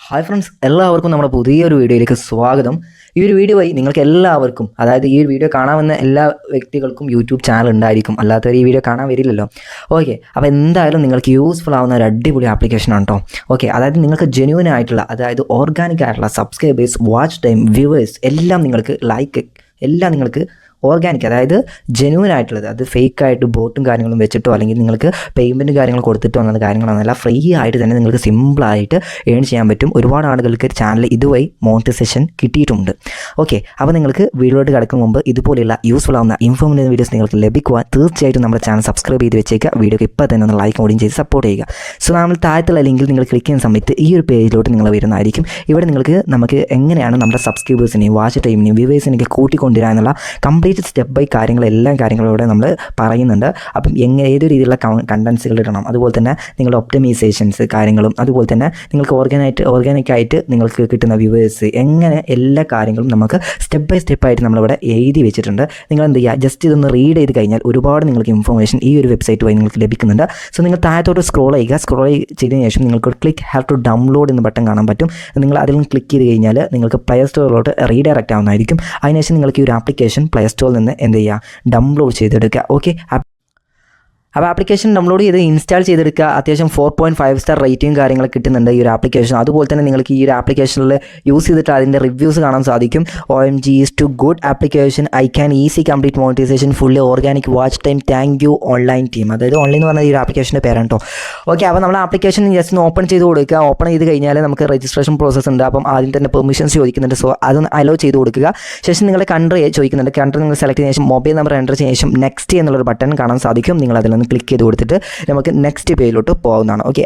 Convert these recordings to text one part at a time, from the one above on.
Hi friends, എല്ലാവർക്കും നമ്മുടെ പുതിയൊരു വീഡിയോയിലേക്ക് സ്വാഗതം. ഈ ഒരു വീഡിയോ വഴി നിങ്ങൾക്ക് എല്ലാവർക്കും, അതായത് ഈ ഒരു വീഡിയോ കാണാമെന്ന എല്ലാ വ്യക്തികൾക്കും യൂട്യൂബ് ചാനൽ ഉണ്ടായിരിക്കും, അല്ലാത്തവർ ഈ വീഡിയോ കാണാൻ വരില്ലല്ലോ. ഓക്കെ, അപ്പോൾ എന്തായാലും നിങ്ങൾക്ക് യൂസ്ഫുൾ ആവുന്ന ഒരു അടിപൊളി ആപ്ലിക്കേഷനാണ് കേട്ടോ. ഓക്കെ, അതായത് നിങ്ങൾക്ക് ജെന്യൂൻ ആയിട്ടുള്ള, അതായത് ഓർഗാനിക് ആയിട്ടുള്ള സബ്സ്ക്രൈബേഴ്സ്, വാച്ച് ടൈം, വ്യൂവേഴ്സ് എല്ലാം നിങ്ങൾക്ക് എല്ലാം നിങ്ങൾക്ക് ഓർഗാനിക്, അതായത് ജെന്യൂൻ ആയിട്ടുള്ളത്, അത് ഫേക്ക് ആയിട്ട് ബോട്ടും കാര്യങ്ങളും വെച്ചിട്ടോ അല്ലെങ്കിൽ നിങ്ങൾക്ക് പേയ്മെൻറ്റ് കാര്യങ്ങൾ കൊടുത്തിട്ടോ എന്ന കാര്യങ്ങളൊന്നുമല്ല, ഫ്രീ ആയിട്ട് തന്നെ നിങ്ങൾക്ക് സിമ്പിളായിട്ട് ഏൺ ചെയ്യാൻ പറ്റും. ഒരുപാട് ആളുകൾക്ക് ചാനൽ ഇതുവഴി മോണിറ്റൈസേഷൻ കിട്ടിയിട്ടുണ്ട്. ഓക്കെ, അപ്പോൾ നിങ്ങൾക്ക് വീഡിയോയിലോട്ട് കിടക്കും മുമ്പ് ഇതുപോലെയുള്ള യൂസ്ഫുൾ ആവുന്ന ഇൻഫോർമേറ്റീവ് വീഡിയോസ് നിങ്ങൾക്ക് ലഭിക്കുവാൻ തീർച്ചയായിട്ടും നമ്മുടെ ചാനൽ സബ്സ്ക്രൈബ് ചെയ്ത് വെച്ചേക്കുക. വീഡിയോക്ക് ഇപ്പോൾ തന്നെ ഒന്ന് ലൈക്ക് ഓടിയും ചെയ്ത് സപ്പോർട്ട് ചെയ്യുക. സോ നമ്മൾ താഴത്തുള്ള ലിങ്കിൽ നിങ്ങൾ ക്ലിക്ക് ചെയ്യുന്ന സമയത്ത് ഈ ഒരു പേജിലോട്ട് നിങ്ങൾ വരുന്നതായിരിക്കും. ഇവിടെ നമുക്ക് എങ്ങനെയാണ് നമ്മുടെ സബ്സ്ക്രൈബേഴ്സിനെയും വാച്ച് ടൈമിനെയും വ്യൂവേഴ്സിനെയൊക്കെ കൂട്ടിക്കൊണ്ടുവരിക എന്നുള്ള സ്റ്റെപ്പ് ബൈ കാര്യങ്ങളും ഇവിടെ നമ്മൾ പറയുന്നുണ്ട്. അപ്പം ഏത് രീതിയിലുള്ള കണ്ടൻസുകൾ ഇടണം, അതുപോലെ തന്നെ നിങ്ങളുടെ ഒപ്റ്റിമൈസേഷൻസ് കാര്യങ്ങളും, അതുപോലെ തന്നെ നിങ്ങൾക്ക് ഓർഗാനിക്കായിട്ട് നിങ്ങൾക്ക് കിട്ടുന്ന വ്യൂവേഴ്സ്, എങ്ങനെ എല്ലാ കാര്യങ്ങളും നമുക്ക് സ്റ്റെപ്പ് ബൈ സ്റ്റെപ്പായിട്ട് നമ്മളിവിടെ എഴുതി വെച്ചിട്ടുണ്ട്. നിങ്ങൾ എന്ത് ചെയ്യുക, ജസ്റ്റ് ഇതൊന്ന് റീഡ് ചെയ്ത് കഴിഞ്ഞാൽ ഒരുപാട് നിങ്ങൾക്ക് ഇൻഫർമേഷൻ ഈ ഒരു വെബ്സൈറ്റ് വഴി നിങ്ങൾക്ക് ലഭിക്കുന്നുണ്ട്. സോ നിങ്ങൾ താഴത്തോട്ട് സ്ക്രോൾ ചെയ്തതിന് ശേഷം നിങ്ങൾക്ക് ക്ലിക്ക് ഹാവ് ടു ഡൗൺലോഡ് എന്ന ബട്ടൺ കാണാൻ പറ്റും. നിങ്ങൾ അതിൽ ക്ലിക്ക് ചെയ്ത് കഴിഞ്ഞാൽ നിങ്ങൾക്ക് പ്ലേ സ്റ്റോറിലോട്ട് റീഡയറക്റ്റ് ആവുന്നതായിരിക്കും. അതിനുശേഷം നിങ്ങൾക്ക് ഈ ഒരു ആപ്ലിക്കേഷൻ പ്ലേ സ്റ്റോറിൽ നിന്ന് എന്ത് ചെയ്യുക, ഡൗൺലോഡ് ചെയ്തെടുക്കുക. ഓക്കെ, അപ്പോൾ ആപ്ലിക്കേഷൻ ഡൗൺലോഡ് ചെയ്ത് ഇൻസ്റ്റാൾ ചെയ്തെടുക്കുക. അത്യാവശ്യം 4.5 സ്റ്റാർ റേറ്റിംഗ് കാര്യങ്ങളൊക്കെ കിട്ടുന്നുണ്ട് ഈ ഒരു ആപ്ലിക്കേഷൻ. അതുപോലെ തന്നെ നിങ്ങൾക്ക് ഈ ഒരു ആപ്ലിക്കേഷനിൽ യൂസ് ചെയ്തിട്ട് അതിൻ്റെ റിവ്യൂസ് കാണാൻ സാധിക്കും. OMG is too good application, I can easy complete monetization, fully organic, watch time, thank you online team. അതായത് ഓൺലൈൻ എന്ന് പറഞ്ഞാൽ ഈ ഒരു ആപ്ലിക്കേഷൻ്റെ പേരാണ് കേട്ടോ. ഓക്കെ, അപ്പോൾ നമ്മൾ ആപ്ലിക്കേഷൻ ജസ്റ്റ് ഒന്ന് ഓപ്പൺ ചെയ്ത് കൊടുക്കുക. ഓപ്പൺ ചെയ്ത് കഴിഞ്ഞാൽ നമുക്ക് രജിസ്ട്രേഷൻ പ്രോസസ്സ് ഉണ്ട്. അപ്പം ആദ്യം തന്നെ പെർമിഷൻസ് ചോദിക്കുന്നുണ്ട്. സോ അതൊന്ന് അലോ ചെയ്ത് കൊടുക്കുക. ശേഷം നിങ്ങളുടെ കൺട്രി ചോദിക്കുന്നുണ്ട്. കൺട്രി നിങ്ങൾ സെലക്ട് ചെയ്ത ശേഷം മൊബൈൽ നമ്പർ എൻ്റർ ചെയ്ത ശേഷം നെക്സ്റ്റ് എന്നുള്ളൊരു ബട്ടൺ കാണാൻ സാധിക്കും. നിങ്ങൾ അതിലൊന്ന് ക്ലിക്ക് ചെയ്ത് കൊടുത്തിട്ട് നമുക്ക് നെക്സ്റ്റ് പേജിലോട്ട് പോകുന്നതാണ്. ഓക്കെ,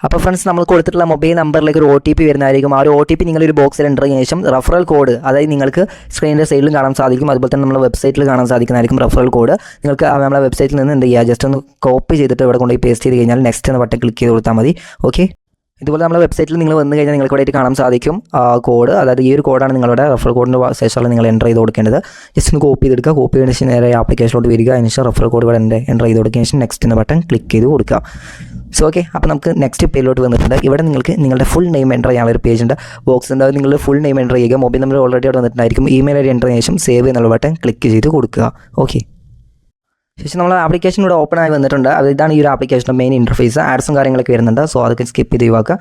അപ്പോൾ ഫ്രണ്ട്സ്, നമ്മൾ കൊടുത്തിട്ടുള്ള മൊബൈൽ നമ്പറിലേക്ക് ഒരു OTP വരുന്നതായിരിക്കും. ആ ഒരു OTP നിങ്ങളൊരു ബോക്സിൽ എൻ്റർ ചെയ്തതിനു ശേഷം റഫറൽ കോഡ്, അതായത് നിങ്ങൾക്ക് സ്ക്രീനിൻ്റെ സൈഡിലും കാണാൻ സാധിക്കും, അതുപോലെ തന്നെ നമ്മുടെ വെബ്സൈറ്റിൽ കാണാൻ സാധിക്കുന്നതായിരിക്കും റഫറൽ കോഡ്. നിങ്ങൾക്ക് നമ്മുടെ വെബ്സൈറ്റിൽ നിന്ന് എന്ത് ചെയ്യുക, ജസ്റ്റ് ഒന്ന് കോപ്പി ചെയ്തിട്ട് ഇവിടെ കൊണ്ടുപോയി പേസ്റ്റ് ചെയ്ത് കഴിഞ്ഞാൽ നെക്സ്റ്റ് എന്ന ബട്ടൺ ക്ലിക്ക് ചെയ്ത് കൊടുത്താൽ മതി. ഓക്കെ, ഇതുപോലെ നമ്മുടെ വെബ്സൈറ്റിൽ നിങ്ങൾ വന്നു കഴിഞ്ഞാൽ നിങ്ങൾക്ക് ഇവിടെ കാണാൻ സാധിക്കും കോഡ്, അതായത് ഈ ഒരു കോഡാണ് നിങ്ങളുടെ റഫറൽ കോഡിൻ്റെ ശേഷമുള്ള നിങ്ങൾ എൻ്റർ ചെയ്ത് കൊടുക്കേണ്ടത്. ജസ്റ്റ് ഒന്ന് കോപ്പി ചെയ്തെടുക്കുക. കോപ്പി ചെയ്തതിന് ശേഷം നേരെ ആപ്ലിക്കേഷനിലോട്ട് വരിക. അതിനുശേഷം റഫറൽ കോഡ് ഇവിടെ എൻ്റർ ചെയ്ത് കൊടുത്തതിന് ശേഷം നെക്സ്റ്റ് എന്ന ബട്ടൺ ക്ലിക്ക് ചെയ്ത് കൊടുക്കുക. സോ ഓക്കെ, അപ്പോൾ നമുക്ക് നെക്സ്റ്റ് പേജിലോട്ട് വന്നിട്ടുണ്ട്. ഇവിടെ നിങ്ങൾക്ക് നിങ്ങളുടെ ഫുൾ നെയിം എൻ്റർ ചെയ്യാനുള്ള ഒരു പേജ് ഉണ്ട്, ബോക്സ് ഉണ്ട്. നിങ്ങളുടെ ഫുൾ നെയിം എൻ്റർ ചെയ്യുക. മൊബൈൽ നമ്പർ ഓൾറെഡി അവിടെ വന്നിട്ടുണ്ടായിരിക്കും. ഇമെയിൽ ID എൻ്റർ ചെയ്തതിന് ശേഷം സേവ് എന്നുള്ള ബട്ടൺ ക്ലിക്ക് ചെയ്ത് കൊടുക്കുക. ഓക്കെ, ശേഷം നമ്മൾ ആപ്ലിക്കേഷൻ ഇവിടെ ഓപ്പൺ ആയി വന്നിട്ടുണ്ട്. അത് ഇതാണ് ഈ ഒരു ആപ്ലിക്കേഷൻ്റെ മെയിൻ ഇൻ്റർഫേസ്. ആഡ്സും കാര്യങ്ങളൊക്കെ വരുന്നുണ്ട്. സോ അതൊക്കെ സ്കിപ്പ് ചെയ്ത് ഒഴിവാക്കുക.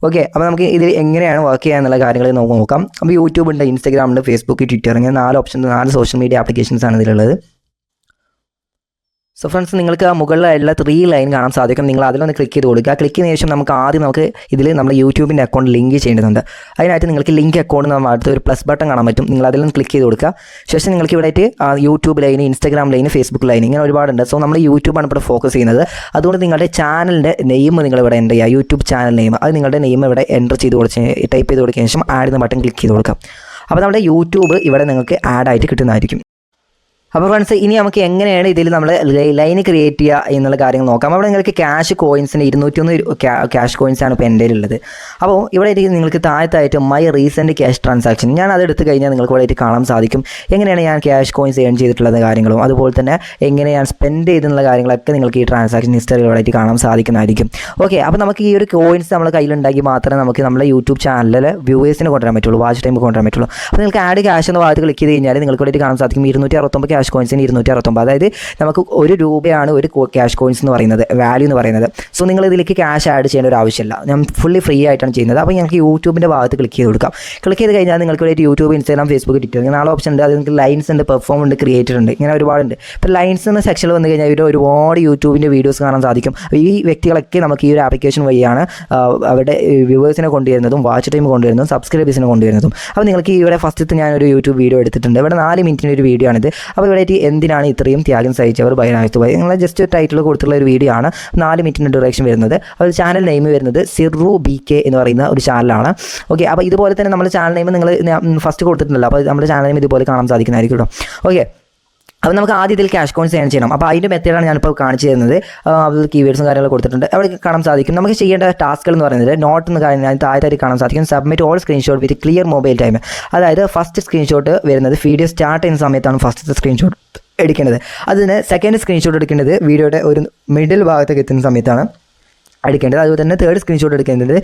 ഓക്കെ, അപ്പോൾ നമുക്ക് ഇതിൽ എങ്ങനെയാണ് വർക്ക് ചെയ്യുക എന്നുള്ള കാര്യങ്ങൾ നോക്കാം. അപ്പോൾ യൂട്യൂബ് ഉണ്ട്, ഇൻസ്റ്റാഗ്രാം ഉണ്ട്, ഫേസ്ബുക്ക്, ട്വിറ്റർ, ഇങ്ങനെ 4 ഓപ്ഷൻ, 4 സോഷ്യൽ മീഡിയ ആപ്ലിക്കേഷൻസാണ് ഇതിലുള്ളത്. സോ ഫ്രണ്ട്സ്, നിങ്ങൾക്ക് ആ മുകളിലുള്ള 3 ലൈൻ കാണാൻ സാധിക്കും. നിങ്ങൾ അതിലൊന്ന് ക്ലിക്ക് ചെയ്ത് കൊടുക്കുക. ക്ലിക്ക് ചെയ്തതിന് ശേഷം നമുക്ക് ഇതിൽ നമ്മുടെ യൂട്യൂബിൻ്റെ അക്കൗണ്ട് ലിങ്ക് ചെയ്യേണ്ടതുണ്ട്. അതിനായിട്ട് നിങ്ങൾക്ക് ലിങ്ക് അക്കൗണ്ട് നമ്മൾ അടുത്ത് ഒരു പ്ലസ് ബട്ടൺ കാണാൻ പറ്റും. നിങ്ങൾ അതിലൊന്ന് ക്ലിക്ക് ചെയ്ത് കൊടുക്കുക. ശേഷം നിങ്ങൾക്ക് ഇവിടെ ആയിട്ട് YouTube line, Instagram line, Facebook line, ഇങ്ങനെ ഒരുപാടുണ്ട്. സോ നമ്മൾ യൂട്യൂബാണ് ഇവിടെ ഫോക്കസ് ചെയ്യുന്നത്. അതുകൊണ്ട് നിങ്ങളുടെ ചാനലിൻ്റെ നെയിം നിങ്ങൾ ഇവിടെ എൻ്റർ ചെയ്യുക. യൂട്യൂബ് ചാനൽ നെയിം, അത് നിങ്ങളുടെ നെയിം ഇവിടെ എൻ്റർ ചെയ്ത് ടൈപ്പ് ചെയ്ത് കൊടുത്തതിന് ശേഷം ആഡ് എന്ന ബട്ടൺ ക്ലിക്ക് ചെയ്ത് കൊടുക്കുക. അപ്പോൾ നമ്മുടെ യൂട്യൂബ് ഇവിടെ നിങ്ങൾക്ക് ആഡ് ആയിട്ട് കിട്ടുന്നതായിരിക്കും. അപ്പോൾ ഫ്രണ്ട്സ്, ഇനി നമുക്ക് എങ്ങനെയാണ് ഇതിൽ നമ്മൾ ലൈന് ക്രിയേറ്റ് ചെയ്യുക എന്നുള്ള കാര്യങ്ങൾ നോക്കാം. അവിടെ നിങ്ങൾക്ക് ക്യാഷ് കോയിൻസിന് 201 ക്യാഷ് കോയിൻസാണ് ഇപ്പോൾ എൻ്റെ ഉള്ളത്. അപ്പോൾ ഇവിടെ നിങ്ങൾക്ക് താഴത്തായിട്ട് മൈ റീസെൻറ്റ് ക്യാഷ് ട്രാൻസാക്ഷൻ, ഞാൻ അത് എടുത്തു കഴിഞ്ഞാൽ നിങ്ങൾക്ക് ഇവിടെ കാണാൻ സാധിക്കും എങ്ങനെയാണ് ഞാൻ ക്യാഷ് കോയിൻസ് ഏൺ ചെയ്തിട്ടുള്ളത് കാര്യങ്ങളും, അതുപോലെ തന്നെ എങ്ങനെ ഞാൻ സ്പെൻഡ് ചെയ്തിട്ടുള്ള കാര്യങ്ങളൊക്കെ നിങ്ങൾക്ക് ഈ ട്രാൻസാക്ഷൻ ഹിസ്റ്ററികളായിട്ട് കാണാൻ സാധിക്കുന്നതായിരിക്കും. ഓക്കെ, അപ്പോൾ നമുക്ക് ഈ ഒരു കോയിൻസ് നമ്മുടെ കയ്യിലുണ്ടാക്കി മാത്രമേ നമുക്ക് നമ്മുടെ യൂട്യൂബ് ചാനലിൽ വ്യൂവേഴ്സിന് കൊണ്ടുവരാൻ പറ്റുള്ളൂ, വാച്ച് ടൈം കൊണ്ടുവരാൻ പറ്റുള്ളൂ. അപ്പോൾ നിങ്ങൾക്ക് ആഡ് ക്യാഷ് എന്ന ഭാഗത്ത് ക്ലിക്ക് ചെയ്ത് കഴിഞ്ഞാൽ നിങ്ങൾക്ക് ഇവിടെ കാണാൻ സാധിക്കും 269 ക്യാഷ് കോയിൻസിന് 269. അതായത് നമുക്ക് ₹1 ഒരു ക്യാഷ് കോയിൻസ് എന്ന് പറയുന്നത്, വാല്യൂ എന്ന് പറയുന്നത്. സോ നിങ്ങൾ ഇതിലേക്ക് ക്യാഷ് ആഡ് ചെയ്യേണ്ട ഒരു ആവശ്യമില്ല, ഞാൻ ഫുള്ളി ഫ്രീ ആയിട്ടാണ് ചെയ്യുന്നത്. അപ്പോൾ ഞങ്ങൾക്ക് യൂട്യൂബിൻ്റെ ഭാഗത്ത് ക്ലിക്ക് ചെയ്ത് കൊടുക്കാം. ക്ലിക്ക് ചെയ്ത് കഴിഞ്ഞാൽ നിങ്ങൾക്ക് ഇവിടെ യൂട്യൂബ്, ഇൻസ്റ്റാഗ്രാം, ഫേസ്ബുക്ക്, ട്വിറ്റർ, ഇങ്ങനെ 4 ഓപ്ഷൻ ഉണ്ട്. അത് നിങ്ങൾക്ക് ലൈൻസ് ഉണ്ട്, പെർഫോം ഉണ്ട്, ക്രിയേറ്റർ ഉണ്ട്, ഇങ്ങനെ ഒരുപാടുണ്ട്. ഇപ്പോൾ ലൈൻസ് എന്ന സെക്ഷനിൽ വന്നു കഴിഞ്ഞാൽ ഇവിടെ ഒരുപാട് യൂട്യൂബിൻ്റെ വീഡിയോസ് കാണാൻ സാധിക്കും. ഈ വ്യക്തികളൊക്കെ നമുക്ക് ഈ ഒരു ആപ്ലിക്കേഷൻ വഴിയാണ് അവരുടെ വ്യൂവേഴ്സിനെ കൊണ്ടുവരുന്നതും വാച്ച് ടൈം കൊണ്ടുവരുന്നതും സബ്സ്ക്രൈബേഴ്സിനെ കൊണ്ടുവരുന്നതും. അപ്പോൾ നിങ്ങൾക്ക് ഇവിടെ ഫസ്റ്റത്തെ ഞാനൊരു യൂട്യൂബ് വീഡിയോ എടുത്തിട്ടുണ്ട്. ഇവിടെ 4 മിനിറ്റിൻ്റെ ഒരു വീഡിയോ ആണിത്. അപ്പോൾ ഇവിടെ എന്തിനാണ് ഇത്രയും ത്യാഗം സഹിച്ചവർ ബൈനായത്തുമായി, നിങ്ങൾ ജസ്റ്റ് ടൈറ്റിൽ കൊടുത്തുള്ള ഒരു വീഡിയോ ആണ്. 4 മിനിറ്റിൻ്റെ ഡ്യൂറേഷൻ വരുന്നത്. അപ്പോൾ ചാനൽ നെയിം വരുന്നത് സിറു BK എന്ന് പറയുന്ന ഒരു ചാനലാണ്. ഓക്കെ, അപ്പോൾ ഇതുപോലെ തന്നെ നമ്മുടെ ചാനൽ നെയിം നിങ്ങൾ ഫസ്റ്റ് കൊടുത്തിട്ടുണ്ടല്ലോ. അപ്പോൾ നമ്മുടെ ചാനൽ നെയിം ഇതുപോലെ കാണാൻ സാധിക്കുന്നതായിരിക്കും കേട്ടോ. ഓക്കെ, അപ്പോൾ നമുക്ക് ആദ്യം ഇതിൽ ക്യാഷ് കോയിൻസ് ഏൺ ചെയ്യണം. അപ്പോൾ അതിൻ്റെ മെത്തേഡാണ് ഞാനിപ്പോൾ കാണിച്ചു തരുന്നത്. അതിൽ കീവേഡ്സും കാര്യങ്ങളും കൊടുത്തിട്ടുണ്ട്. അവിടെ കാണാൻ സാധിക്കും നമുക്ക് ചെയ്യേണ്ട ടാസ്കുകൾ എന്ന് പറയുന്നത് നോട്ട് എന്ന് കാര്യം ഞാൻ താഴത്തായിട്ട് കാണാൻ സാധിക്കും. സബ്മിറ്റ് ഓൾ സ്ക്രീൻഷോട്ട് വിത്ത് ക്ലിയർ മൊബൈൽ ടൈം. അതായത് ഫസ്റ്റ് സ്ക്രീൻഷോട്ട് വരുന്നത് വീഡിയോ സ്റ്റാർട്ട് ചെയ്യുന്ന സമയത്താണ് ഫസ്റ്റത്തെ സ്ക്രീൻഷോട്ട് എടുക്കേണ്ടത്. അതിന് സെക്കൻഡ് സ്ക്രീൻഷോട്ട് എടുക്കേണ്ടത് വീഡിയോയുടെ ഒരു മിഡിൽ ഭാഗത്തേക്ക് എത്തുന്ന സമയത്താണ്. എടുക്കേണ്ടത്. അതുപോലെ തന്നെ തേർഡ് സ്ക്രീൻഷോട്ട് എടുക്കേണ്ടത്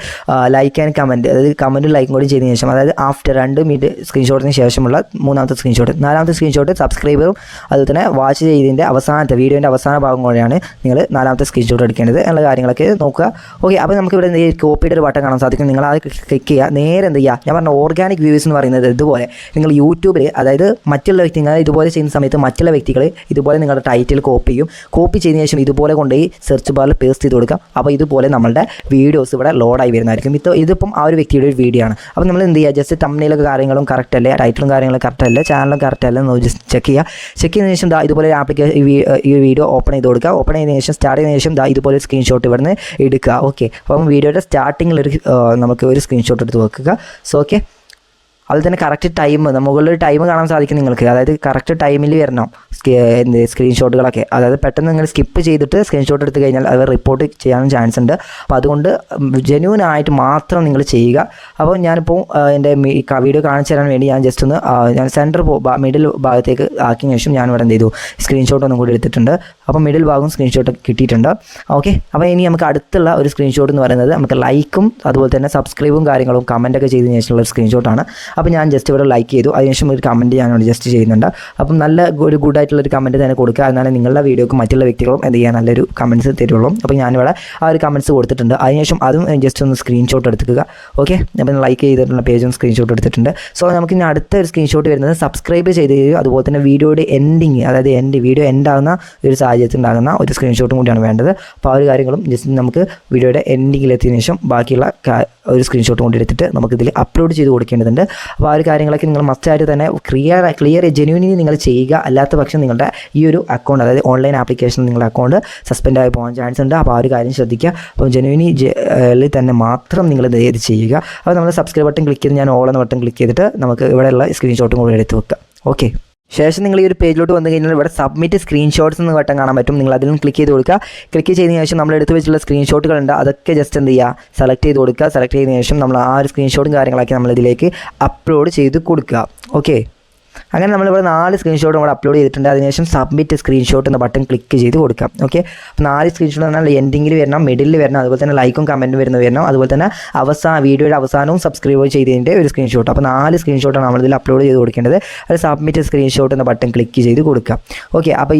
ലൈക്ക് ആൻഡ് കമൻറ്റ്, അതായത് കമൻറ്റും ലൈക്കും കൂടി ചെയ്തതിന് ശേഷം, അതായത് ആഫ്റ്റർ 2 മിനിറ്റ് സ്ക്രീൻഷോട്ടിന് ശേഷമുള്ള 3ാമത്തെ സ്ക്രീൻഷോട്ട്. 4ാമത്തെ സ്ക്രീൻഷോട്ട് സബ്സ്ക്രൈബറും അതുപോലെ തന്നെ വാച്ച് ചെയ്തതിൻ്റെ അവസാനത്തെ വീഡിയോൻ്റെ അവസാന ഭാഗം കൂടെയാണ് നിങ്ങൾ 4ാമത്തെ സ്ക്രീൻഷോട്ട് എടുക്കേണ്ടത് എന്നുള്ള കാര്യങ്ങളൊക്കെ നോക്കുക. ഓക്കെ, അപ്പോൾ നമുക്ക് ഇവിടെ കോപ്പിയുടെ ഒരു ബട്ടൺ കാണാൻ സാധിക്കും. നിങ്ങൾ അത് ക്ലിക്ക് ചെയ്യുക. നേരെ എന്ത് ചെയ്യുക, ഞാൻ പറഞ്ഞ ഓർഗാനിക് വ്യൂസ് എന്ന് പറയുന്നത് ഇതുപോലെ നിങ്ങൾ യൂട്യൂബിൽ, അതായത് മറ്റുള്ള വ്യക്തികൾ ഇതുപോലെ ചെയ്യുന്ന സമയത്ത് മറ്റുള്ള വ്യക്തികൾ ഇതുപോലെ നിങ്ങളുടെ ടൈറ്റിൽ കോപ്പി ചെയ്യും. കോപ്പി ചെയ്തതിന് ശേഷം ഇതുപോലെ കൊണ്ടുപോയി സെർച്ച് ബാറിൽ പേസ്റ്റ് ചെയ്ത് കൊടുക്കുക. അപ്പോൾ ഇതുപോലെ നമ്മളുടെ വീഡിയോസ് ഇവിടെ ലോഡായി വരുന്നതായിരിക്കും. ഇതിപ്പം ആ ഒരു വ്യക്തിയുടെ ഒരു വീഡിയോ ആണ്. അപ്പോൾ നമ്മൾ എന്ത് ചെയ്യുക, ജസ്റ്റ് തംബ്നെയിലൊക്കെ കാര്യങ്ങളും കറക്റ്റ് അല്ലേ, ടൈറ്റിലും കാര്യങ്ങളും കറക്റ്റ് അല്ലേ, ചാനലും കറക്റ്റ് അല്ലേ എന്ന് ജസ്റ്റ് ചെക്ക് ചെയ്യുക. ചെക്ക് ചെയ്തതിന് ശേഷം ഇതുപോലെ ആപ്ലിക്കേഷൻ ഈ വീഡിയോ ഓപ്പൺ ചെയ്ത് കൊടുക്കുക. ഓപ്പൺ ചെയ്തതിന് ശേഷം സ്റ്റാർട്ട് ചെയ്തതിന് ശേഷം ഇതുപോലെ സ്ക്രീൻഷോട്ട് ഇവിടുന്ന് എടുക്കുക. ഓക്കെ, അപ്പം വീഡിയോയുടെ സ്റ്റാർട്ടിങ്ങിൽ നമുക്ക് ഒരു സ്ക്രീൻഷോട്ട് എടുത്ത് വെക്കുക. സോ ഓക്കെ, അതിൽ തന്നെ കറക്റ്റ് ടൈം, മുകളിലൊരു ടൈം കാണാൻ സാധിക്കും നിങ്ങൾക്ക്. അതായത് കറക്റ്റ് ടൈമിൽ വരണം സ്ക്രീൻഷോട്ടുകളൊക്കെ. അതായത് പെട്ടെന്ന് നിങ്ങൾ സ്കിപ്പ് ചെയ്തിട്ട് സ്ക്രീൻഷോട്ട് എടുത്ത് കഴിഞ്ഞാൽ അത് റിപ്പോർട്ട് ചെയ്യാനും ചാൻസ് ഉണ്ട്. അപ്പോൾ അതുകൊണ്ട് ജെന്യൂൻ ആയിട്ട് മാത്രം നിങ്ങൾ ചെയ്യുക. അപ്പോൾ ഞാനിപ്പോൾ എൻ്റെ വീഡിയോ കാണിച്ചു തരാൻ വേണ്ടി ഞാൻ ജസ്റ്റ് ഒന്ന് ഞാൻ മിഡിൽ ഭാഗത്തേക്ക് ആക്കിയ ശേഷം ഞാനിവിടെ എന്ത് ചെയ്തു, സ്ക്രീൻഷോട്ട് ഒന്നും കൂടി എടുത്തിട്ടുണ്ട്. അപ്പോൾ മിഡിൽ ഭാഗം സ്ക്രീൻഷോട്ട് കിട്ടിയിട്ടുണ്ട്. ഓക്കെ, അപ്പോൾ ഇനി നമുക്ക് അടുത്തുള്ള ഒരു സ്ക്രീൻഷോട്ട് എന്ന് പറയുന്നത് നമുക്ക് ലൈക്കും അതുപോലെ തന്നെ സബ്സ്ക്രൈബും കാര്യങ്ങളും കമൻറ്റൊക്കെ ചെയ്തതിന് ശേഷമുള്ള ഒരു സ്ക്രീൻഷോട്ടാണ്. അപ്പോൾ ഞാൻ ജസ്റ്റ് ഇവിടെ ലൈക്ക് ചെയ്തു, അതിനുശേഷം ഒരു കമൻറ്റ് ഞാനിവിടെ ജസ്റ്റ് ചെയ്യുന്നുണ്ട്. അപ്പം നല്ല ഒരു ഗുഡായിട്ടുള്ളൊരു കമൻറ്റ് തന്നെ കൊടുക്കുക. എന്നാലും നിങ്ങളുടെ വീഡിയോക്ക് മറ്റുള്ള വ്യക്തികളും എന്ത് ചെയ്യുക, നല്ലൊരു കമൻറ്റ്സ് തരുള്ളൂ. അപ്പോൾ ഞാനിവിടെ ആ ഒരു കമൻറ്റ്സ് കൊടുത്തിട്ടുണ്ട്. അതിനുശേഷം അതും ജസ്റ്റ് ഒന്ന് സ്ക്രീൻഷോട്ട് എടുക്കുക. ഓക്കെ, അപ്പം ലൈക്ക് ചെയ്തിട്ടുള്ള പേജും സ്ക്രീൻഷോട്ട് എടുത്തിട്ടുണ്ട്. സോ നമുക്ക് ഇനി അടുത്ത ഒരു സ്ക്രീൻഷോട്ട് വരുന്നത് സബ്സ്ക്രൈബ് ചെയ്ത് അതുപോലെ തന്നെ വീഡിയോയുടെ എൻഡിങ്, അതായത് വീഡിയോ എൻഡാകുന്ന ഒരു സാഹചര്യത്തിൽ ഉണ്ടാകുന്ന ഒരു സ്ക്രീൻഷോട്ടും കൂടിയാണ് വേണ്ടത്. അപ്പോൾ ആ ഒരു കാര്യങ്ങളും ജസ്റ്റ് നമുക്ക് വീഡിയോയുടെ എൻഡിങ്ങിലെത്തിയതിനു ശേഷം ബാക്കിയുള്ള ഒരു സ്ക്രീൻഷോട്ട് കൊണ്ട് എടുത്തിട്ട് നമുക്കിതിൽ അപ്ലോഡ് ചെയ്ത് കൊടുക്കേണ്ടതുണ്ട്. അപ്പോൾ ആ ഒരു കാര്യങ്ങളൊക്കെ നിങ്ങൾ മസ്റ്റായിട്ട് തന്നെ ക്ലിയർ ജെന്യൂനിലി നിങ്ങൾ ചെയ്യുക. അല്ലാത്ത പക്ഷം നിങ്ങളുടെ ഈ ഒരു അക്കൗണ്ട്, അതായത് ഓൺലൈൻ ആപ്ലിക്കേഷൻ നിങ്ങളുടെ അക്കൗണ്ട് സസ്പെൻഡ് ആയി പോകാൻ ചാൻസ് ഉണ്ട്. അപ്പോൾ ആ ഒരു കാര്യം ശ്രദ്ധിക്കുക. അപ്പോൾ ജെന്യൂനിൽ തന്നെ മാത്രം നിങ്ങൾ ഇത് ചെയ്യുക. അപ്പോൾ നമ്മൾ സബ്സ്ക്രൈബ് ബട്ടൺ ക്ലിക്ക് ചെയ്ത് ഞാൻ ഓൾ എന്ന ബട്ടൺ ക്ലിക്ക് ചെയ്തിട്ട് നമുക്ക് ഇവിടെയുള്ള സ്ക്രീൻഷോട്ടും കൂടി എടുത്ത് വെക്കുക. ഓക്കെ, ശേഷം നിങ്ങൾ ഈ ഒരു പേജിലോട്ട് വന്നു കഴിഞ്ഞാൽ ഇവിടെ സബ്മിറ്റ് സ്ക്രീൻഷോട്ട്സ് എന്ന് ബട്ടൺ കാണാൻ പറ്റും. നിങ്ങൾ അതിലും ക്ലിക്ക് ചെയ്ത് കൊടുക്കുക. ക്ലിക്ക് ചെയ്തതിന് ശേഷം നമ്മൾ എടുത്ത് വെച്ചിട്ടുള്ള സ്ക്രീൻഷോട്ടുകളുണ്ട്, അതൊക്കെ ജസ്റ്റ് എന്ത് ചെയ്യുക, സെലക്ട് ചെയ്ത് കൊടുക്കുക. സെലക്ട് ചെയ്തതിന് ശേഷം നമ്മൾ ആ ഒരു സ്ക്രീൻഷോട്ടും കാര്യങ്ങളൊക്കെ നമ്മളിതിലേക്ക് അപ്ലോഡ് ചെയ്ത് കൊടുക്കുക. ഓക്കെ, അങ്ങനെ നമ്മളിവിടെ 4 സ്ക്രീൻഷോട്ടും കൂടെ അപ്ലോഡ് ചെയ്തിട്ടുണ്ട്. അതിനുശേഷം സബ്മിറ്റ് സ്ക്രീൻഷോട്ട് എന്ന ബട്ടൺ ക്ലിക്ക് ചെയ്ത് കൊടുക്കാം. ഓക്കെ, അപ്പോൾ 4 സ്ക്രീൻഷോട്ട് പറഞ്ഞാൽ എൻഡിങ്ങിൽ വരണം, മിഡിൽ വരണം, അതുപോലെ തന്നെ ലൈക്കും കമൻറ്റും വരണം, അതുപോലെ തന്നെ വീഡിയോയുടെ അവസാനവും സബ്സ്ക്രൈബ് ചെയ്തതിൻ്റെ ഒരു സ്ക്രീൻഷോട്ട്. അപ്പോൾ 4 സ്ക്രീൻഷോട്ടാണ് നമ്മളിതിൽ അപ്ലോഡ് ചെയ്ത് കൊടുക്കേണ്ടത്. അത് സബ്മിറ്റ് സ്ക്രീൻഷോട്ട് എന്ന ബട്ടൺ ക്ലിക്ക് ചെയ്ത് കൊടുക്കുക. ഓക്കെ, അപ്പോൾ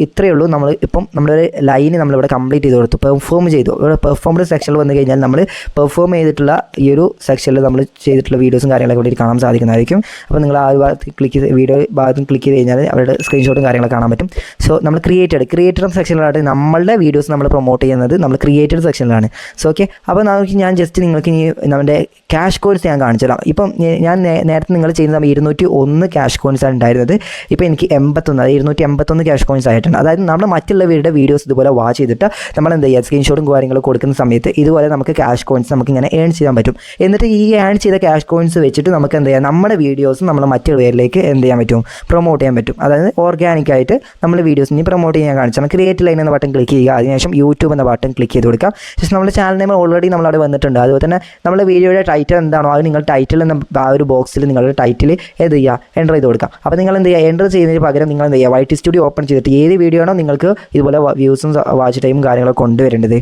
ഇത്രയേ ഉള്ളൂ. നമ്മൾ ഇപ്പം നമ്മളൊരു ലൈന് നമ്മളിവിടെ കംപ്ലീറ്റ് ചെയ്ത് കൊടുത്തു, പെർഫോം ചെയ്തു. ഇവിടെ പെർഫോംഡ് സെക്ഷനിൽ വന്നു കഴിഞ്ഞാൽ നമ്മൾ പെർഫോം ചെയ്തിട്ടുള്ള ഈ ഒരു സെക്ഷനിൽ നമ്മൾ ചെയ്തിട്ടുള്ള വീഡിയോസും കാര്യങ്ങളൊക്കെ ഇവിടെ കാണാൻ സാധിക്കുന്നതായിരിക്കും. അപ്പോൾ നിങ്ങൾ ആ ഒരു ഭാഗത്ത് വീഡിയോ ഭാഗത്തും ക്ലിക്ക് ചെയ്ത് കഴിഞ്ഞാൽ അവരുടെ സ്ക്രീൻഷോട്ടും കാര്യങ്ങളൊക്കെ കാണാൻ പറ്റും. സോ നമ്മൾ ക്രിയേറ്റഡ് സെക്ഷനിലാണ് നമ്മളുടെ വീഡിയോസ് നമ്മൾ പ്രൊമോട്ട് ചെയ്യുന്നത്, നമ്മൾ ക്രിയേറ്റഡ് സെക്ഷനിലാണ്. സോ ഓക്കെ, അപ്പോൾ ഞാൻ ജസ്റ്റ് നിങ്ങൾക്ക് ഇനി നമ്മുടെ ക്യാഷ് കോയിൻസ് ഞാൻ കാണിച്ചു തരാം. ഇപ്പം ഞാൻ നേരത്തെ നിങ്ങൾ ചെയ്യുന്ന സമയം 201 ക്യാഷ് കോയിൻസാണ് ഉണ്ടായിരുന്നത്. ഇപ്പോൾ എനിക്ക് 81, അതായത് 281 ക്യാഷ് കോയിൻസ് ആയിട്ടുണ്ട്. അതായത് നമ്മൾ മറ്റുള്ളവരുടെ വീഡിയോസ് ഇതുപോലെ വാച്ച് ചെയ്തിട്ട് നമ്മൾ എന്ത് ചെയ്യുക, സ്ക്രീൻഷോട്ടും കാര്യങ്ങളും കൊടുക്കുന്ന സമയത്ത് ഇതുപോലെ നമുക്ക് ക്യാഷ് കോയിൻസ് നമുക്ക് ഇങ്ങനെ ഏൺ ചെയ്യാൻ പറ്റും. എന്നിട്ട് ഈ ഏൺ ചെയ്ത ക്യാഷ് കോയിൻസ് വെച്ചിട്ട് നമുക്ക് എന്ത് ചെയ്യാം, നമ്മുടെ വീഡിയോസ് നമ്മൾ മറ്റുള്ളവരിലേക്ക് എന്ത് ചെയ്യാൻ പറ്റും, പ്രൊമോട്ട് ചെയ്യാൻ പറ്റും. അതായത് ഓർഗാനിക്കായിട്ട് നമ്മൾ വീഡിയോസ് ഇനി പ്രൊമോട്ട് ചെയ്യാൻ കാണിച്ചാൽ ക്രിയേറ്റ് ലൈൻ എന്ന ബട്ടൺ ക്ലിക്ക് ചെയ്യുക. അതിനുശേഷം യൂട്യൂബ് എന്ന ബട്ടൺ ക്ലിക്ക് ചെയ്ത് കൊടുക്കാം. ജസ്റ്റ് നമ്മുടെ ചാനൽ നെയിം ഓൾറെഡി നമ്മളവിടെ വന്നിട്ടുണ്ട്. അതുപോലെ തന്നെ നമ്മുടെ വീഡിയോയുടെ ടൈറ്റിൽ എന്താണോ അത് നിങ്ങൾ ടൈറ്റിൽ എന്ന ആ ഒരു ബോക്സിൽ നിങ്ങളുടെ ടൈറ്റിൽ എന്ത് ചെയ്യുക, എൻ്റർ ചെയ്ത് കൊടുക്കാം. അപ്പോൾ നിങ്ങൾ എന്ത് ചെയ്യുക, എൻ്റർ ചെയ്യുന്നതിന് പകരം നിങ്ങൾ എന്ത് ചെയ്യുക, YT സ്റ്റുഡിയോ ഓപ്പൺ ചെയ്തിട്ട് ഏത് വീഡിയോ ആണോ നിങ്ങൾക്ക് ഇതുപോലെ വ്യൂസും വാച്ച് ടൈമും കാര്യങ്ങളൊക്കെ കൊണ്ടുവരേണ്ടത്,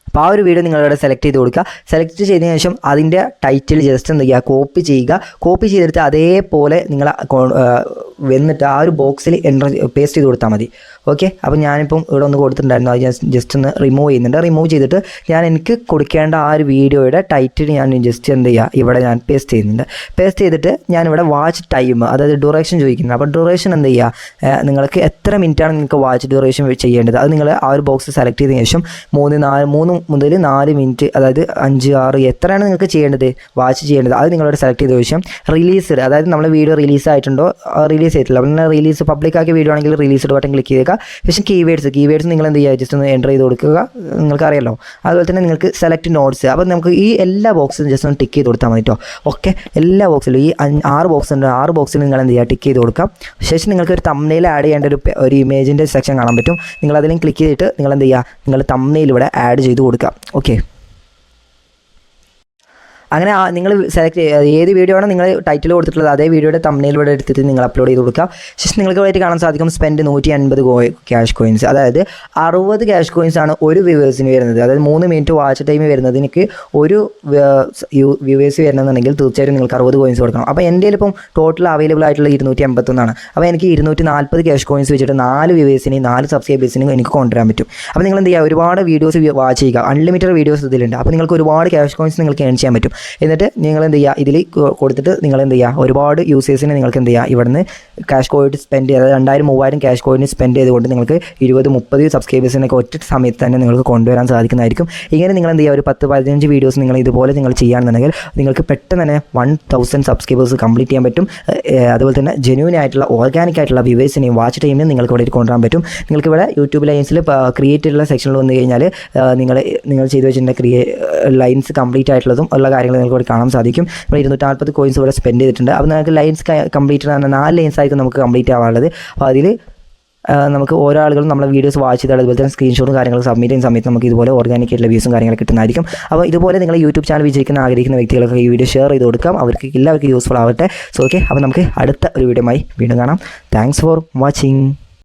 അപ്പോൾ ആ ഒരു വീഡിയോ നിങ്ങളിവിടെ സെലക്ട് ചെയ്ത് കൊടുക്കുക. സെലക്ട് ചെയ്തതിന് ശേഷം അതിൻ്റെ ടൈറ്റിൽ ജസ്റ്റ് എന്ത് ചെയ്യുക, കോപ്പി ചെയ്യുക. കോപ്പി ചെയ്തെടുത്ത് അതേപോലെ നിങ്ങൾ വന്നിട്ട് ആ ഒരു ബോക്സിൽ പേസ്റ്റ് ചെയ്ത് കൊടുത്താൽ മതി. ഓക്കെ, അപ്പോൾ ഞാനിപ്പം ഇവിടെ ഒന്ന് കൊടുത്തിട്ടുണ്ടായിരുന്നു, അത് ഞാൻ ജസ്റ്റ് ഒന്ന് റിമൂവ് ചെയ്യുന്നുണ്ട്. റിമൂവ് ചെയ്തിട്ട് ഞാൻ എനിക്ക് കൊടുക്കേണ്ട ആ ഒരു വീഡിയോയുടെ ടൈറ്റിൽ ഞാൻ ജസ്റ്റ് എന്ത് ചെയ്യുക, ഇവിടെ ഞാൻ പേസ്റ്റ് ചെയ്യുന്നുണ്ട്. പേസ്റ്റ് ചെയ്തിട്ട് ഞാനിവിടെ വാച്ച് ടൈം, അതായത് ഡ്യൂറേഷൻ ചോദിക്കുന്നത്. അപ്പോൾ ഡ്യൂറേഷൻ എന്ത് ചെയ്യുക, നിങ്ങൾക്ക് എത്ര മിനിറ്റാണ് നിങ്ങൾക്ക് വാച്ച് ഡ്യൂറേഷൻ ചെയ്യേണ്ടത് അത് നിങ്ങൾ ആ ഒരു ബോക്സ് സെലക്ട് ചെയ്തതിന് ശേഷം 3 മുതൽ 4 മിനിറ്റ്, അതായത് 5, 6 എത്രയാണ് നിങ്ങൾക്ക് ചെയ്യേണ്ടത്, വാച്ച് ചെയ്യേണ്ടത് അത് നിങ്ങളോട് സെലക്ട് ചെയ്ത ശേഷം റിലീസ്ഡ്, അതായത് നമ്മൾ വീഡിയോ റിലീസ് ആയിട്ടുണ്ടോ റിലീസ് ചെയ്തിട്ടില്ല, പിന്നെ റിലീസ് പബ്ലിക് ആക്കിയ വീഡിയോ ആണെങ്കിൽ റിലീസ്ഡ് ബട്ടൺ ക്ലിക്ക് ചെയ്യുക. ശേഷം കീവേഡ്സ് നിങ്ങൾ എന്ത് ചെയ്യുക, ജസ്റ്റ് ഒന്ന് എൻ്റർ ചെയ്ത് കൊടുക്കുക. നിങ്ങൾക്കറിയാലോ. അതുപോലെ തന്നെ നിങ്ങൾക്ക് സെലക്ട് നോട്ട്സ്, അപ്പോൾ നമുക്ക് ഈ എല്ലാ ബോക്സും ജസ്റ്റ് ഒന്ന് ടിക്ക് ചെയ്ത് കൊടുത്താൽ മതി കേട്ടോ. ഓക്കെ, എല്ലാ ബോക്സിലും ഈ 6 ബോക്സ് ഉണ്ട്, 6 ബോക്സിൽ നിങ്ങൾ എന്ത് ചെയ്യുക, ടിക്ക് ചെയ്ത് കൊടുക്കാം. ശേഷം നിങ്ങൾക്ക് ഒരു തംബ്നെയിൽ ആഡ് ചെയ്യേണ്ട ഒരു ഇമേജിൻ്റെ സെക്ഷൻ കാണാൻ പറ്റും. നിങ്ങൾ അതിലും ക്ലിക്ക് ചെയ്തിട്ട് നിങ്ങൾ എന്ത് ചെയ്യുക, നിങ്ങൾ തംബ്നെയിൽ ഇവിടെ ആഡ് ചെയ്ത് കൊടുക്കുക. ഓക്കെ, അങ്ങനെ നിങ്ങൾ സെലക്ട് ഏത് വീഡിയോ ആണ് നിങ്ങൾ ടൈറ്റിൽ കൊടുത്തിട്ടുള്ളത് അതേ വീഡിയോയുടെ തംബ്നെയിൽ ഇവിടെ എടുത്തിട്ട് നിങ്ങൾ അപ്ലോഡ് ചെയ്ത് കൊടുക്കുക. ശേഷം നിങ്ങൾക്ക് ഇവിടെ കാണാൻ സാധിക്കും സ്പെൻഡ് 150 ക്യാഷ് കോയിൻസ്. അതായത് 60 ക്യാഷ് കോയിൻസ് ആണ് ഒരു വ്യൂവേഴ്സിന് വരുന്നത്. അതായത് 3 മിനിറ്റ് വാച്ച് ടൈം വരുന്നത് എനിക്ക് ഒരു വ്യൂവേഴ്സ് വരുന്നതെന്നുണ്ടെങ്കിൽ തീർച്ചയായിട്ടും നിങ്ങൾക്ക് 60 കോയിൻസ് കൊടുക്കണം. അപ്പോൾ എൻ്റെ ഇപ്പം ടോട്ടൽ അവൈലബിൾ ആയിട്ടുള്ള 251 അപ്പോൾ എനിക്ക് 240 ക്യാഷ് കോയിൻസ് വെച്ചിട്ട് 4 വ്യൂവേഴ്സിനെയും 4 സബ്സ്ക്രൈബേഴ്സിനും എനിക്ക് കൊണ്ടുവരാൻ പറ്റും. അപ്പോൾ നിങ്ങൾ എന്ത് ചെയ്യുക, ഒരുപാട് വീഡിയോസ് വാച്ച് ചെയ്യുക. അൺലിമിറ്റഡ് വീഡിയോസ് ഇതിലുണ്ട്. അപ്പോൾ നിങ്ങൾക്ക് ഒരുപാട് ക്യാഷ് കോയിൻസ് നിങ്ങൾക്ക് ഏൺ ചെയ്യാൻ പറ്റും. എന്നിട്ട് നിങ്ങൾ എന്ത് ചെയ്യുക, ഇതിൽ കൊടുത്തിട്ട് നിങ്ങൾ എന്ത് ചെയ്യുക, ഒരുപാട് യൂസേഴ്സിന് നിങ്ങൾക്ക് എന്ത് ചെയ്യുക, ഇവിടുന്ന് ക്യാഷ് കോയിൻ സ്പെൻഡ് ചെയ്യുക. അതായത് 2000-3000 ക്യാഷ് കോയിൻ സ്പെൻഡ് ചെയ്തുകൊണ്ട് നിങ്ങൾക്ക് 20-30 സബ്സ്ക്രൈബേഴ്സിനൊക്കെ ഒറ്റ സമയത്ത് തന്നെ നിങ്ങൾക്ക് കൊണ്ടുവരാൻ സാധിക്കുന്നതായിരിക്കും. ഇങ്ങനെ നിങ്ങൾ എന്ത് ചെയ്യുക, ഒരു 10-15 വീഡിയോസ് നിങ്ങൾ ഇതുപോലെ നിങ്ങൾ ചെയ്യുകയാണെന്നുണ്ടെങ്കിൽ നിങ്ങൾക്ക് പെട്ടെന്ന് തന്നെ 1000 സബ്സ്ക്രൈബേഴ്സ് കംപ്ലീറ്റ് ചെയ്യാൻ പറ്റും. അതുപോലെ തന്നെ ജെന്യൂൻ ആയിട്ടുള്ള ഓർഗാനിക് ആയിട്ടുള്ള വ്യൂവേഴ്സിനെയും വാച്ച് ടൈമിനും നിങ്ങൾക്ക് ഇവിടെ കൊണ്ടുവരാൻ പറ്റും. നിങ്ങൾക്ക് ഇവിടെ യൂട്യൂബ് ലൈൻസിൽ ക്രിയേറ്റ് ഉള്ള സെക്ഷനിൽ വന്നു കഴിഞ്ഞാൽ നിങ്ങൾ ചെയ്തു വെച്ചിട്ടുള്ള ലൈൻസ് കംപ്ലീറ്റ് ആയിട്ടുള്ളതും ഉള്ള കാര്യങ്ങൾ നിങ്ങൾക്ക് ഇവിടെ കാണാൻ സാധിക്കും. ഇപ്പോൾ 240 കോയിൻസ് ഇവിടെ സ്പെൻഡ് ചെയ്തിട്ടുണ്ട്. അപ്പോൾ നിങ്ങൾക്ക് ലൈൻസ് കംപ്ലീറ്റ് 4 ലൈൻസ് ആയിരിക്കും നമുക്ക് കംപ്ലീറ്റ് ആവാനുള്ളത്. അപ്പോൾ അതിൽ നമുക്ക് ഓരോ ആളുകളും നമ്മളെ വീഡിയോസ് വാച്ച് ചെയ്താൽ അതുപോലെ തന്നെ സ്ക്രീൻഷോട്ടും കാര്യങ്ങളും സബ്മിറ്റ് ചെയ്യുന്ന സമയത്ത് നമുക്ക് ഇതുപോലെ ഓർഗാനിക് ആയിട്ടുള്ള വ്യൂസും കാര്യങ്ങളൊക്കെ കിട്ടുന്നതായിരിക്കും. അപ്പോൾ ഇതുപോലെ നിങ്ങൾ യൂട്യൂബ് ചാനൽ വിജയിക്കുന്ന ആഗ്രഹിക്കുന്ന വ്യക്തികളൊക്കെ ഈ വീഡിയോ ഷെയർ ചെയ്ത് കൊടുക്കാം. അവർക്ക് എല്ലാവർക്കും യൂസ്ഫുൾ ആവട്ടെ. സോ ഓക്കെ, അപ്പോൾ നമുക്ക് അടുത്ത ഒരു വീഡിയോയുമായി വീണ്ടും കാണാം. Thanks for watching.